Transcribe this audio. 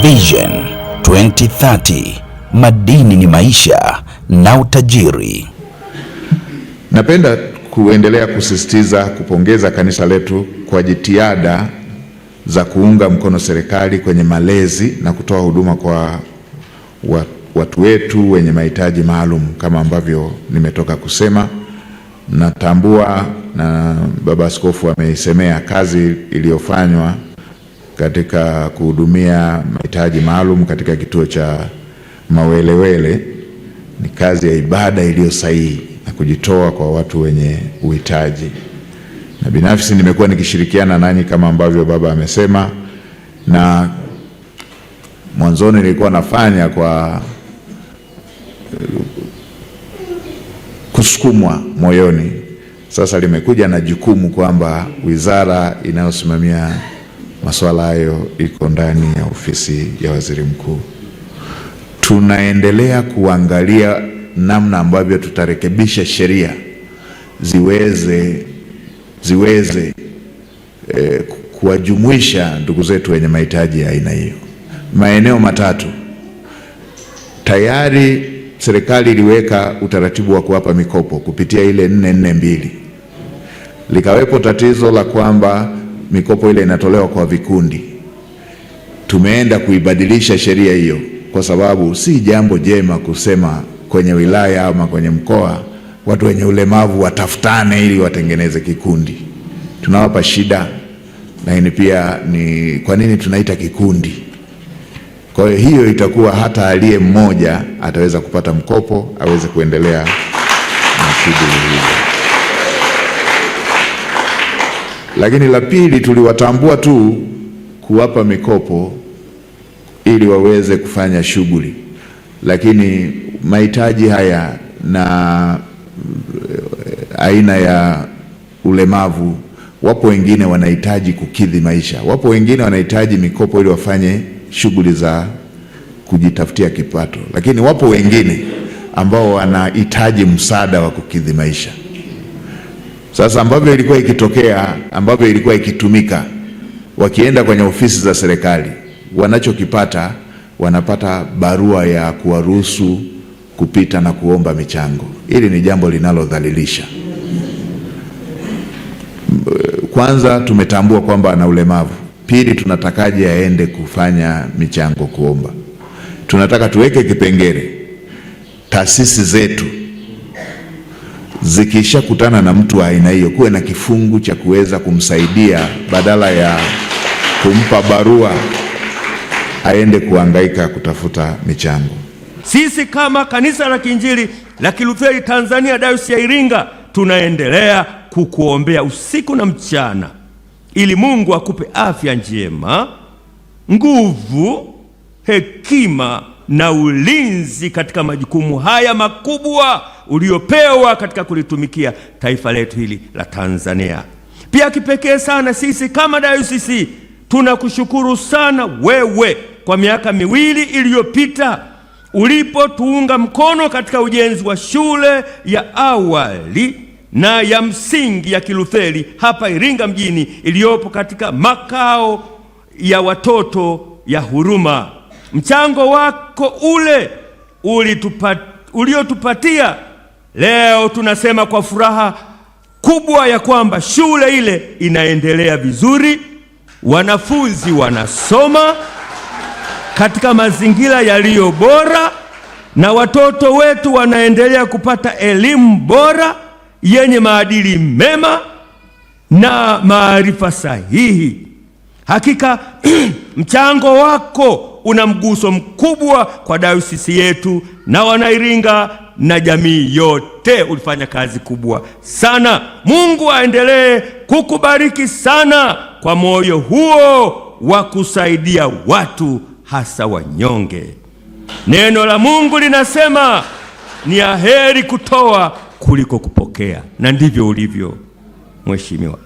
Vision 2030, madini ni maisha na utajiri. Napenda kuendelea kusisitiza kupongeza kanisa letu kwa jitihada za kuunga mkono serikali kwenye malezi na kutoa huduma kwa watu wetu wenye mahitaji maalum kama ambavyo nimetoka kusema. Natambua na Baba Askofu ameisemea kazi iliyofanywa katika kuhudumia mahitaji maalum katika kituo cha Mawelewele. Ni kazi ya ibada iliyo sahihi na kujitoa kwa watu wenye uhitaji. Na binafsi nimekuwa nikishirikiana nanyi kama ambavyo baba amesema, na mwanzoni nilikuwa nafanya kwa kusukumwa moyoni. Sasa limekuja na jukumu kwamba wizara inayosimamia masuala hayo iko ndani ya ofisi ya waziri mkuu. Tunaendelea kuangalia namna ambavyo tutarekebisha sheria ziweze kuwajumuisha ndugu zetu wenye mahitaji ya aina hiyo. Maeneo matatu tayari serikali iliweka utaratibu wa kuwapa mikopo kupitia ile 442. Likawepo tatizo la kwamba mikopo ile inatolewa kwa vikundi. Tumeenda kuibadilisha sheria hiyo kwa sababu si jambo jema kusema kwenye wilaya ama kwenye mkoa watu wenye ulemavu watafutane ili watengeneze kikundi. Tunawapa shida, lakini pia ni kwa nini tunaita kikundi? Kwa hiyo itakuwa hata aliye mmoja ataweza kupata mkopo aweze kuendelea na shughuli hizo. Lakini la pili, tuliwatambua tu kuwapa mikopo ili waweze kufanya shughuli, lakini mahitaji haya na aina ya ulemavu, wapo wengine wanahitaji kukidhi maisha, wapo wengine wanahitaji mikopo ili wafanye shughuli za kujitafutia kipato, lakini wapo wengine ambao wanahitaji msaada wa kukidhi maisha. Sasa ambavyo ilikuwa ikitokea, ambavyo ilikuwa ikitumika, wakienda kwenye ofisi za serikali, wanachokipata wanapata barua ya kuwaruhusu kupita na kuomba michango. Hili ni jambo linalodhalilisha. Kwanza tumetambua kwamba ana ulemavu. Pili, tunatakaje aende kufanya michango kuomba? Tunataka tuweke kipengele, taasisi zetu zikishakutana na mtu wa aina hiyo kuwe na kifungu cha kuweza kumsaidia badala ya kumpa barua aende kuhangaika kutafuta michango. Sisi kama Kanisa la Kiinjili la Kilutheri Tanzania Dayosisi ya Iringa tunaendelea kukuombea usiku na mchana ili Mungu akupe afya njema, nguvu, hekima na ulinzi katika majukumu haya makubwa uliopewa katika kulitumikia taifa letu hili la Tanzania. Pia kipekee sana sisi kama dayosisi tunakushukuru sana wewe kwa miaka 2 iliyopita ulipotuunga mkono katika ujenzi wa shule ya awali na ya msingi ya Kilutheri hapa Iringa mjini iliyopo katika makao ya watoto ya Huruma. Mchango wako ule uliotupatia, leo tunasema kwa furaha kubwa ya kwamba shule ile inaendelea vizuri, wanafunzi wanasoma katika mazingira yaliyo bora, na watoto wetu wanaendelea kupata elimu bora yenye maadili mema na maarifa sahihi. Hakika mchango wako una mguso mkubwa kwa dayosisi yetu na Wanairinga na jamii yote. Ulifanya kazi kubwa sana. Mungu aendelee kukubariki sana kwa moyo huo wa kusaidia watu, hasa wanyonge. Neno la Mungu linasema ni aheri kutoa kuliko kupokea, na ndivyo ulivyo Mheshimiwa.